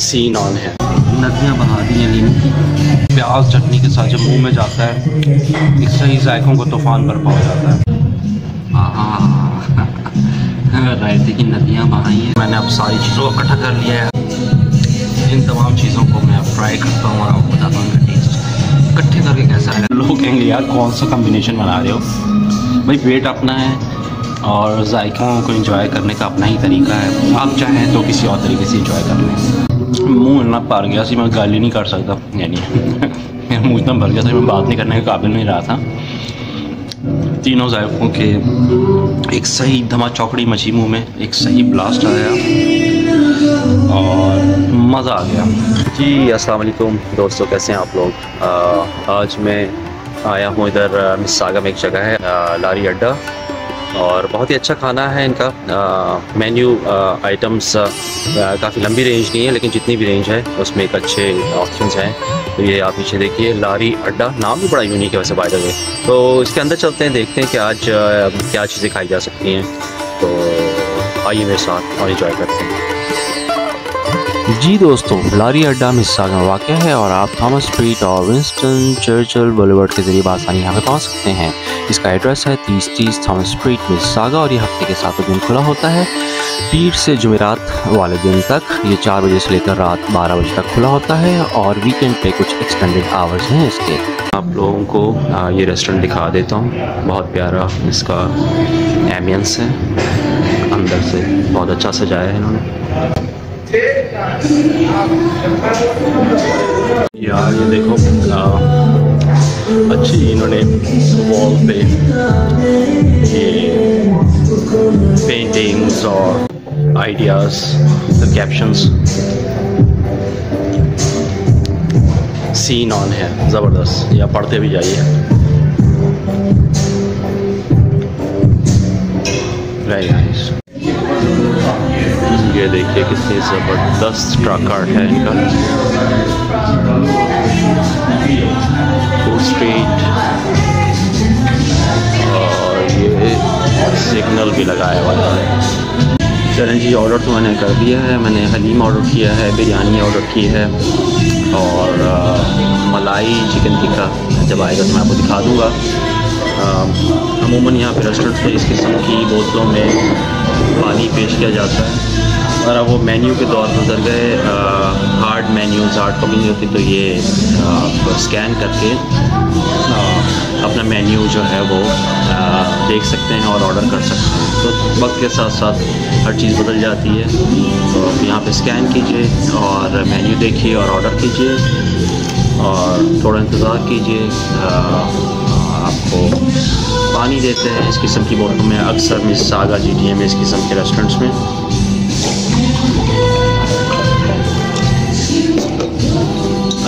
Scene on है। नदियाँ बहा दी हैं नींबू की, प्याज चटनी के साथ जब मुंह में जाता है एक सही जायकों को तूफान बर्पा हो जाता है। रायते की नदियाँ बहाई हैं। मैंने अब सारी चीज़ों को इकट्ठा कर लिया है। इन तमाम चीज़ों को मैं फ्राई करता हूँ और आपको बताता हूँ इनका टेस्ट इकट्ठे करके कैसा है। लोग कहेंगे यार कौन सा कम्बिनेशन बना रहे हो भाई, वेट अपना है और जायकों को एंजॉय करने का अपना ही तरीका है। आप चाहें तो किसी और तरीके से एंजॉय कर लें। मुंह इतना पार गया सी मैं गाली नहीं कर सकता, यानी मेरा मुंह इतना भर गया था मैं बात नहीं करने के काबिल नहीं रहा था। तीनों जायकों के एक सही धमा चौकड़ी मची मुंह में, एक सही ब्लास्ट आया और मज़ा आ गया। जी अस्सलाम वालेकुम दोस्तों, कैसे हैं आप लोग। आज मैं आया हूँ इधर मिस्सागा में एक जगह है लारी अड्डा, और बहुत ही अच्छा खाना है इनका। मेन्यू आइटम्स काफ़ी लंबी रेंज नहीं है, लेकिन जितनी भी रेंज है उसमें एक अच्छे ऑप्शंस हैं। तो ये आप पीछे देखिए लारी अड्डा, नाम भी बड़ा यूनिक है वैसे बाय द वे। तो इसके अंदर चलते हैं, देखते हैं कि आज क्या चीज़ें खाई जा सकती हैं। तो आइए मेरे साथ और एंजॉय करते हैं। जी दोस्तों, लारी अड्डा मिस्सागा में वाक़ है और आप थॉमस स्ट्रीट और विंस्टन चर्चिल बुलेवार्ड के ज़रिए आसानी यहाँ पे पहुँच सकते हैं। इसका एड्रेस है 3030 थॉमस स्ट्रीट मिस्सागा और ये हफ्ते के 7 दिन खुला होता है। पीर से जुमेरात वाले दिन तक ये 4 बजे से लेकर रात 12 बजे तक खुला होता है और वीकेंड पे कुछ एक्सटेंडेड आवर्स हैं इसके। आप लोगों को ये रेस्टोरेंट दिखा देता हूँ, बहुत प्यारा इसका एम्बियंस है, अंदर से बहुत अच्छा सजाया है इन्होंने। यार ये देखो अच्छी इन्होंने वॉल पे ये पेंटिंग्स और आइडियाज़, कैप्शंस, सीन ऑन है ज़बरदस्त, या पढ़ते भी जाइए। Very nice. ये देखिए कितनी ज़बरदस्त ट्रक आर्ट है इनका। फूड स्ट्रीट, और ये सिग्नल भी लगाया हुआ है। चलें जी, ऑर्डर तो मैंने कर दिया है। मैंने हलीम ऑर्डर किया है, बिरयानी ऑर्डर की है और मलाई चिकन टिक्का जब आएगा तो मैं आपको दिखा दूँगा। अमूमन यहाँ पे रेस्टोरेंट्स में इस किस्म की बोतलों में पानी पेश किया जाता है, और अब वो मेन्यू के दौर पर उतर गए। हार्ड मेन्यूज़, हार्ड कॉपी होती, तो ये स्कैन करके अपना मेन्यू जो है वो देख सकते हैं और ऑर्डर कर सकते हैं। तो वक्त के साथ साथ हर चीज़ बदल जाती है, तो यहाँ पे स्कैन कीजिए और मेन्यू देखिए और ऑर्डर कीजिए और थोड़ा इंतज़ार कीजिए। आपको पानी देते हैं इस किस्म की बोतलों में, अक्सर मिस्सागा GTA में इस किस्म के रेस्टोरेंट्स में।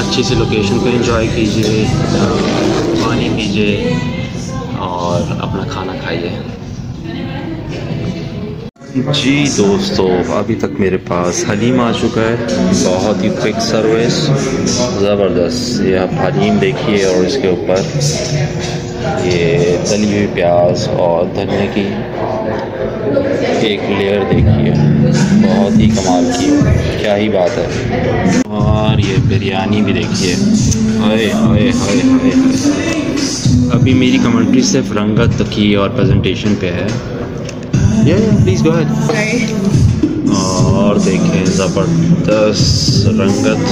अच्छी सी लोकेशन को एंजॉय कीजिए, पानी पीजिए और अपना खाना खाइए। जी दोस्तों, अभी तक मेरे पास हलीम आ चुका है, बहुत ही क्विक सर्विस, ज़बरदस्त। ये आप हलीम देखिए और इसके ऊपर ये तली हुई प्याज और धनिया की एक लेयर देखिए, बहुत ही कमाल की, क्या ही बात है। और ये बिरयानी भी देखिए, हाय हाय हाय हाय। अभी मेरी कमेंट्री सिर्फ रंगत की और प्रेजेंटेशन पे है। ये प्लीज़ गो अहेड। और देखें ज़बरदस्त रंगत,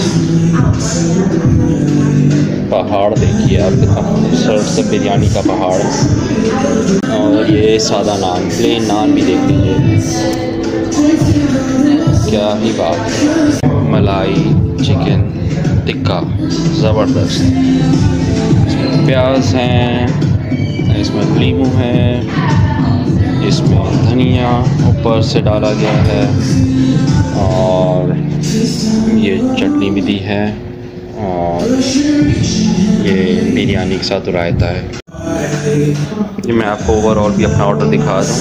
पहाड़ देखिए आप, कितना खूबसूरत सा बिरयानी का पहाड़। और ये सादा नान, प्लेन नान भी देख लीजिए, क्या ही बात है। मलाई चिकन टिक्का ज़बरदस्त, इसमें प्याज हैं, इसमें नींबू है, इसमें धनिया ऊपर से डाला गया है और ये चटनी भी दी है और ये बिरयानी के साथ रायता है। ये मैं आपको ओवरऑल भी अपना ऑर्डर दिखा दूँ,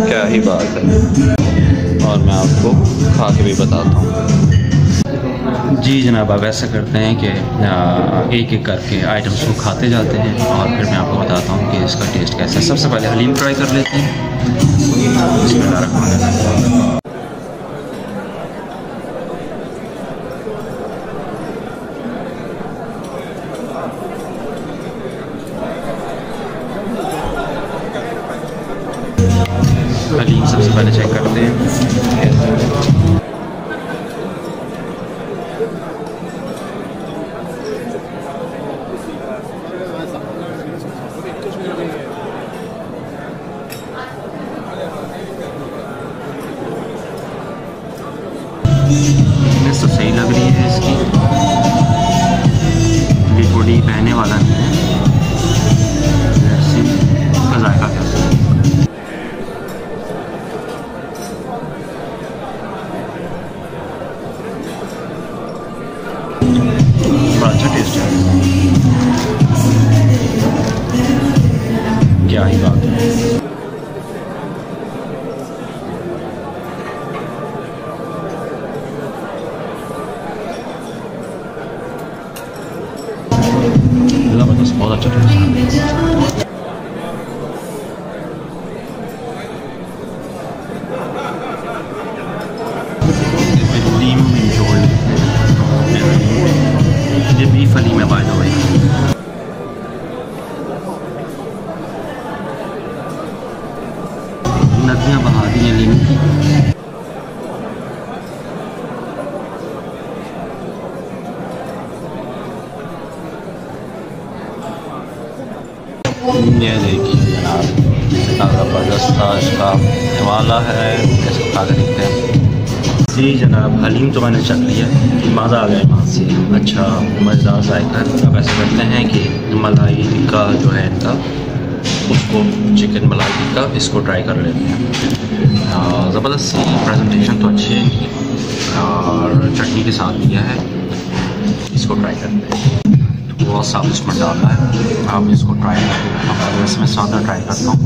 क्या ही बात है, और मैं आपको खा के भी बताता हूँ। जी जनाब, आप ऐसा करते हैं कि एक एक करके आइटम्स को खाते जाते हैं और फिर मैं आपको बताता हूँ कि इसका टेस्ट कैसा है। सबसे पहले हलीम ट्राई कर लेते हैं। पहले चेक करते हैं। तो सही लग रही है इसकी, ये थोड़ी बहने वाला नहीं है। इसका जायका कैसा है? बड़ा अच्छा टेस्ट है, क्या ही बात है। ज़बरदस्त, बहुत अच्छा टेस्ट है। ये बीफ हलीम है बाय द वे। नदियाँ बहा दी हैं लीमू की। ये देखिए जनाब, कितना ज़बरदस्त था इसका हवाला है, कैसे खा कर देखते हैं। जी जनाब, हलीम तो मैंने चख लिया, मज़ा आ गया वहाँ से, अच्छा मज़ेदार जायका। अब ऐसे करते हैं कि मलाई टिक्का जो है इनका, उसको चिकन मलाई टिक्का इसको ट्राई कर लेते हैं। ज़बरदस्त सी प्रेजेंटेशन तो अच्छी है इनकी, और चटनी के साथ दिया है। इसको ट्राई करते हैं। बहुत सा इसमें डालना है, आप इसको ट्राई करें। अब इसमें सादा ट्राई करता हूँ।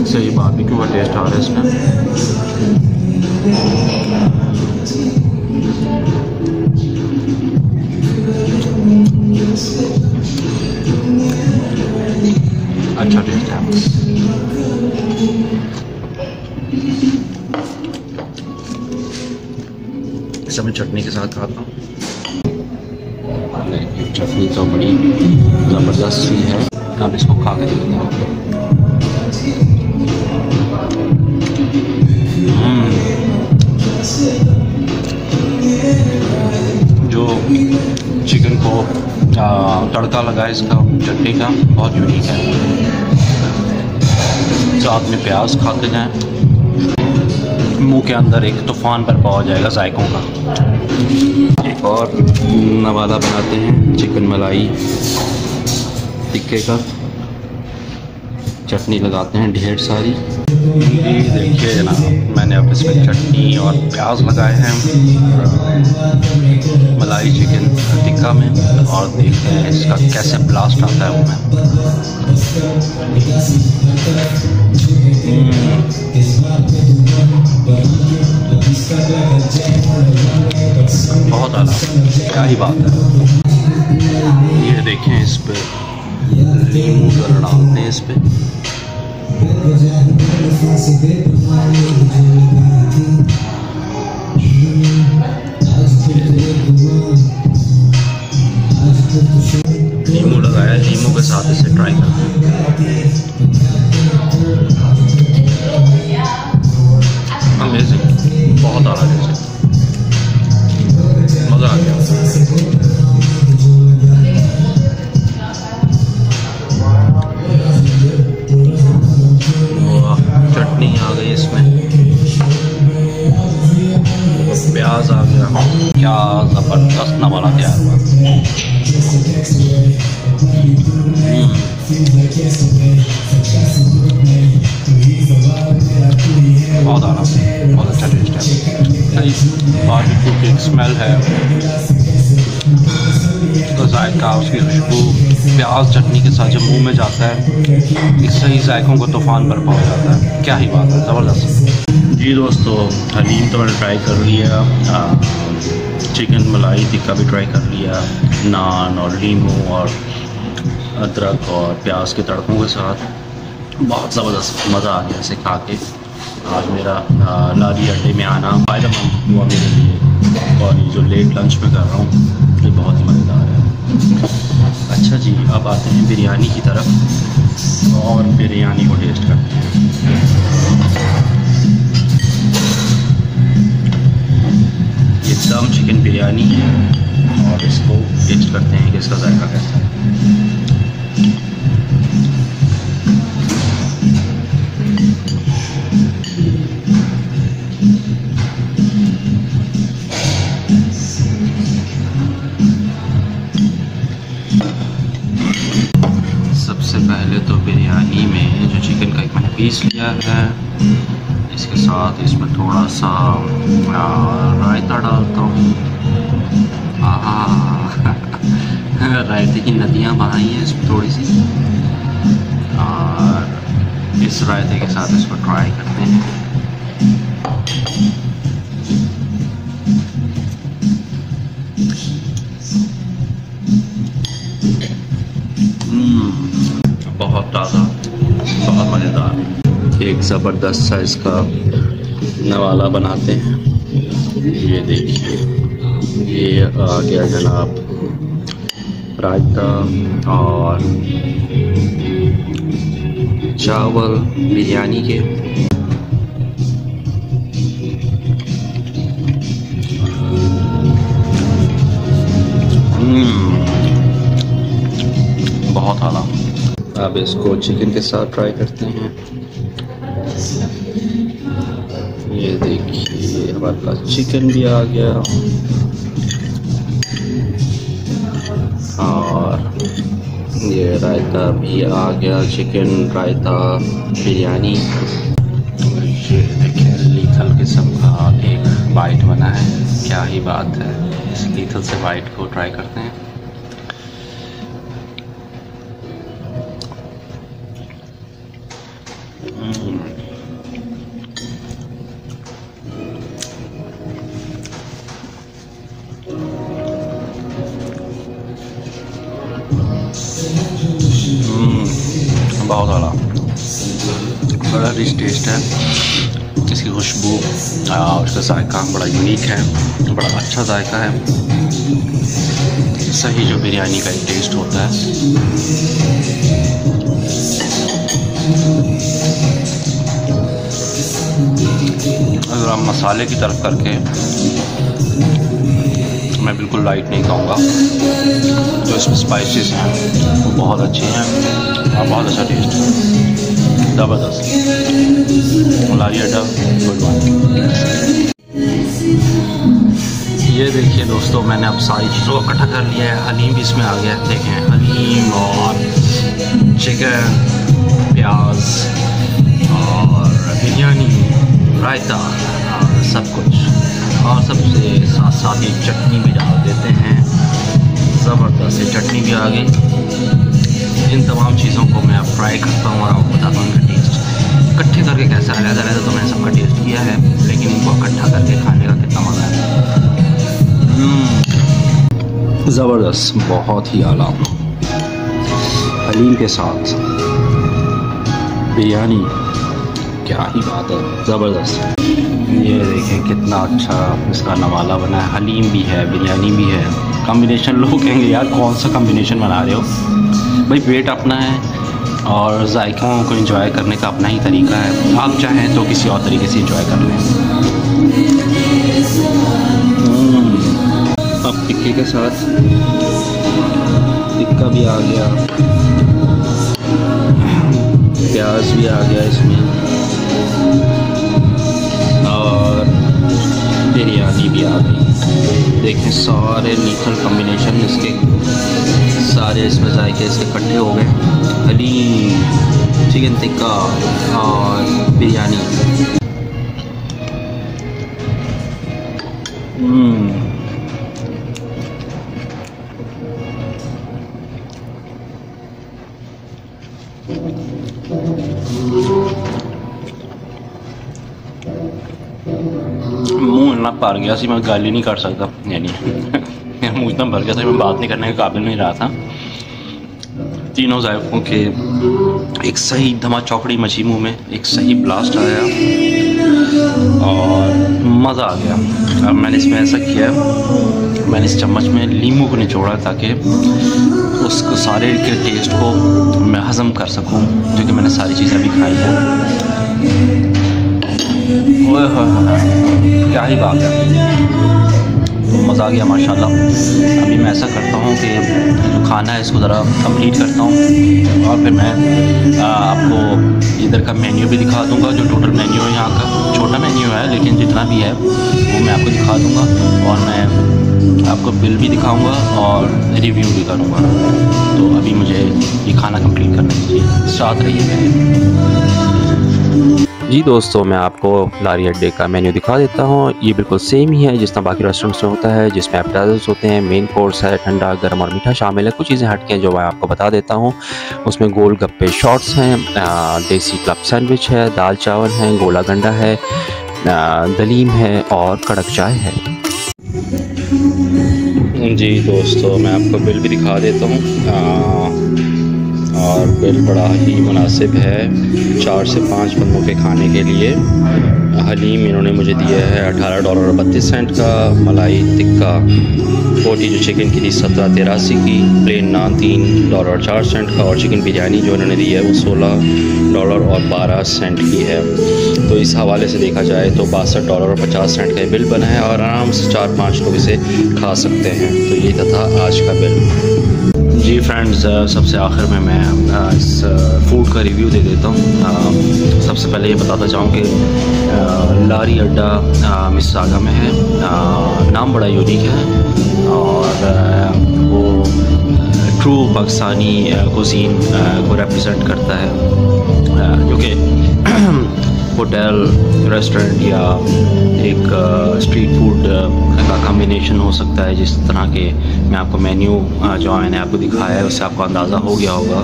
सही बारबेक्यू का टेस्ट आ रहा है इसमें। अच्छा टेस्ट है। इसे मैं चटनी के साथ खाता हूँ। चटनी तो बड़ी ज़बरदस्त सी है, आप इसको खा के देखते हैं। जो चिकन को तड़का लगा इसका चटनी का, बहुत यूनिक है। साथ में प्याज खाते जाएं, मुंह के अंदर एक तूफान बरपा हो जाएगा जायकों का। एक और नवाला बनाते हैं चिकन मलाई टिक्के का। चटनी लगाते हैं ढेर सारी। ये देखिए जनाब, मैंने अब इसमें चटनी और प्याज लगाए हैं मलाई चिकन टिक्का में, और देखते हैं इसका कैसे ब्लास्ट आता है वो में। बहुत आला, क्या ही बात है। ये देखें, इस पे नींबू डालते हैं इस पे। नींबू लगाया, नींबू के साथ इसे ट्राई करते हैं। अमेजिंग, बहुत आला टेस्ट, मज़ा आ गया। चटनी आ गई इसमें, प्याज आ गया, क्या ज़बरदस्त नवाला तैयार हुआ। बहुत आराम, बहुत अच्छा टेस्ट है। बारबेक्यू की एक स्मेल है, उसका जायका, उसकी खुशबू प्याज चटनी के साथ जब मुंह में जाता है, इससे ही जायकों को तूफान बरपा हो जाता है। क्या ही बात है, ज़बरदस्त। जी दोस्तों, हलीम तो मैंने ट्राई कर लिया, चिकन मलाई टिक्का भी ट्राई कर लिया, नान और लीमू और अदरक और प्याज के तड़कों के साथ। बहुत ज़बरदस्त मज़ा आ गया इसे खा के। आज मेरा लारी अड्डे में आना फ़ायदेमंद हुआ मेरे लिए, और ये जो लेट लंच में कर रहा हूँ, ये बहुत ही मज़ेदार है। अच्छा जी, अब आते हैं बिरयानी की तरफ और बिरयानी को टेस्ट करते हैं। ये दम चिकन बिरयानी है और इसको टेस्ट करते हैं कि इसका जायका कैसा है। सबसे पहले तो बिरयानी में जो चिकन का एक मैंने पीस लिया है, इसके साथ इसमें थोड़ा सा रायता डालता हूँ। रायते की नदियाँ बहाई हैं इसमें थोड़ी सी, और इस रायते के साथ इसको ट्राई करते हैं। बहुत ताज़ा, बहुत मज़ेदार। एक ज़बरदस्त सा इसका नवाला बनाते हैं। ये देखिए, ये आ गया जनाब रायता और चावल बिरयानी के। बहुत आला। अब इसको चिकन के साथ ट्राई करते हैं। ये देखिए, हमारे पास चिकन भी आ गया और ये रायता भी आ गया, चिकन रायता बिरयानी। ये देखिए, लीथल किस्म का एक बाइट बना है, क्या ही बात है। इस लीथल से बाइट को ट्राई करते हैं। बहुत आला, बड़ा रिच टेस्ट है। इसकी खुशबू और उसका जायका बड़ा यूनिक है, बड़ा अच्छा जायका है। सही जो बिरयानी का एक टेस्ट होता है। अगर आप मसाले की तरफ करके, मैं बिल्कुल लाइट नहीं खाऊंगा। जो इसमें स्पाइसेस हैं वो बहुत अच्छे हैं और बहुत अच्छा टेस्ट है, ज़बरदस्त। लारी अड्डा गुड वन। ये देखिए दोस्तों, मैंने अब सारी चीज़ों को इकट्ठा कर लिया है। हलीम भी इसमें आ गया है, देखें, हलीम और चिकन, प्याज और बिरयानी, रायता और सब कुछ, और सबसे साथ साथ एक चटनी भी डाल देते हैं। ज़बरदस्त से चटनी भी आ गई। इन तमाम चीज़ों को मैं अब फ्राई करता हूँ और आपको बताता हूँ इनका टेस्ट इकट्ठे करके कैसा है। अलग तो मैंने सबका टेस्ट किया है, लेकिन इनको इकट्ठा करके खाने का कितना मज़ा है। ज़बरदस्त, बहुत ही आला। हलीम के साथ बिरयानी, क्या ही बात है, ज़बरदस्त। ये देखें कितना अच्छा इसका नवाला बना है। हलीम भी है, बिरयानी भी है। कॉम्बिनेशन, लोग कहेंगे यार कौन सा कॉम्बिनेशन बना रहे हो भाई। पेट अपना है और जायकों को एंजॉय करने का अपना ही तरीका है। आप चाहें तो किसी और तरीके से एंजॉय कर लें। अब टिक्के के साथ टिक्का भी आ गया, प्याज भी आ गया इसमें, और बिरयानी भी आ गई। देखें, सारे लीथल कॉम्बिनेशन इसके, सारे इसमें जायके इसके इकट्ठे हो गए। हलीम, चिकन टिक्का और बिरयानी। मुँह इतना भर गया सी, मैं गाली नहीं कर सकता, यानी मुँह इतना भर गया था, मैं बात नहीं करने के काबिल नहीं रहा था। तीनों जायकों के एक सही धमा चौकड़ी मची मुँह में, एक सही ब्लास्ट आया और मज़ा आ गया। मैंने इसमें ऐसा किया, मैंने इस चम्मच में नींबू को निचोड़ा ताकि उसको सारे के टेस्ट को मैं हज़म कर सकूं, जो कि मैंने सारी चीज़ें अभी खाई हैं। ओए क्या ही बात है, मज़ा आ गया माशाल्लाह। अभी मैं ऐसा करता हूँ कि जो खाना है इसको ज़रा कंप्लीट करता हूँ और फिर मैं आपको इधर का मेन्यू भी दिखा दूँगा। जो टोटल मेन्यू है यहाँ का, छोटा मेन्यू है लेकिन जितना भी है वो मैं आपको दिखा दूँगा, और मैं आपको बिल भी दिखाऊँगा और रिव्यू भी करूँगा। तो अभी मुझे ये खाना कंप्लीट करना चाहिए, साथ रहिए मेरे। जी दोस्तों, मैं आपको लारी अड्डे का मेन्यू दिखा देता हूँ। ये बिल्कुल सेम ही है जिस तरह बाकी रेस्टोरेंट्स में होता है, जिसमें एपेटाइजर्स होते हैं, मेन कोर्स है, ठंडा गर्म और मीठा शामिल है। कुछ चीज़ें हटके हैं जो मैं आपको बता देता हूँ। उसमें गोल गप्पे शॉर्ट्स हैं, देसी क्लब सैंडविच है, दाल चावल है, गोला गंडा है, दलीम है और कड़क चाय है। जी दोस्तों, मैं आपको बिल भी दिखा देता हूँ और बिल बड़ा ही मुनासिब है 4 से 5 बंदों के खाने के लिए। हलीम इन्होंने मुझे दिया है $18.32 का, मलाई टिक्का बोटी जो चिकन की थी 17.83 की, प्लेन नान $3.04 का, और चिकन बिरयानी जो इन्होंने दी है वो $16.12 की है। तो इस हवाले से देखा जाए तो $62.50 का बिल बना है और आराम से 4-5 लोग इसे खा सकते हैं। तो ये था आज का बिल। जी फ्रेंड्स, सबसे आखिर में मैं इस फूड का रिव्यू दे देता हूँ। सबसे पहले ये बताता चाहूँ कि लारी अड्डा मिस्सागा में है। नाम बड़ा यूनिक है और वो ट्रू पाकिस्तानी कुजीन को रिप्रेजेंट करता है, जो कि होटल, रेस्टोरेंट या एक स्ट्रीट फूड का कॉम्बिनेशन हो सकता है। जिस तरह के मैं आपको मेन्यू जो मैंने आपको दिखाया है उससे आपको अंदाज़ा हो गया होगा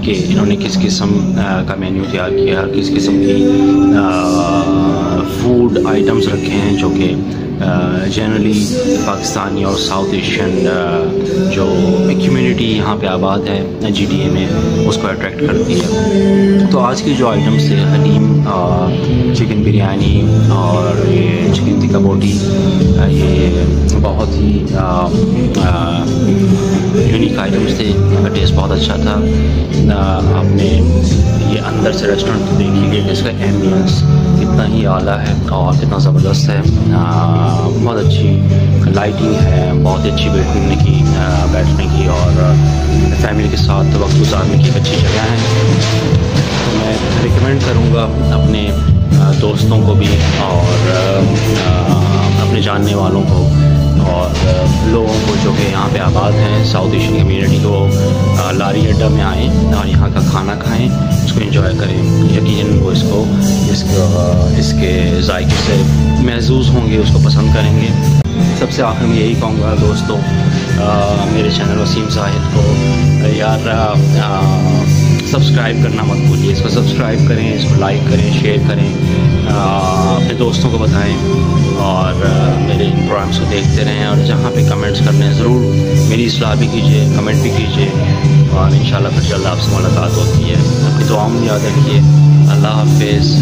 कि इन्होंने किस किस्म का मेन्यू तैयार किया, किस किस्म की फूड आइटम्स रखे हैं जो कि जनरली पाकिस्तानी और साउथ एशियन जो कम्युनिटी यहाँ पे आबाद है GTA में उसको अट्रैक्ट करती है। तो आज की जो आइटम्स थे, हलीम, चिकन बिरयानी और ये चिकन टिक्का बोटी, ये बहुत ही यूनिक आइटम्स थे। इनका टेस्ट बहुत अच्छा था। आपने ये अंदर से रेस्टोरेंट देख लीजिए कि इसका एम्बियंस कितना ही आला है और कितना ज़बरदस्त है। बहुत अच्छी लाइटिंग है, बहुत अच्छी बैठने की और फैमिली के साथ वक्त गुजारने की एक अच्छी जगह है। तो मैं रिकमेंड करूँगा अपने दोस्तों को भी और अपने जानने वालों को और लोगों को जो कि यहाँ पे आबाद हैं साउथ एशियन कम्युनिटी को, लारी अड्डा में आएँ और यहाँ का खाना खाएँ, उसको एंजॉय करें। यकीनन वो इसके जायके से महसूस होंगे, उसको पसंद करेंगे। सबसे आखिर में यही कहूँगा दोस्तों, मेरे चैनल वसीम साहिद को यार सब्सक्राइब करना मत भूलिए। इसको सब्सक्राइब करें, इसको लाइक करें, शेयर करें, अपने दोस्तों को बताएं और मेरे इन प्रोग्राम्स को देखते रहें। और जहाँ पे कमेंट्स करने हैं ज़रूर मेरी इस्लाह भी कीजिए, कमेंट भी कीजिए और इंशाल्लाह फिर जल्द आपसे मुलाकात होती है। अपनी दुआओं में याद रखिए। अल्लाह हाफ़िज़।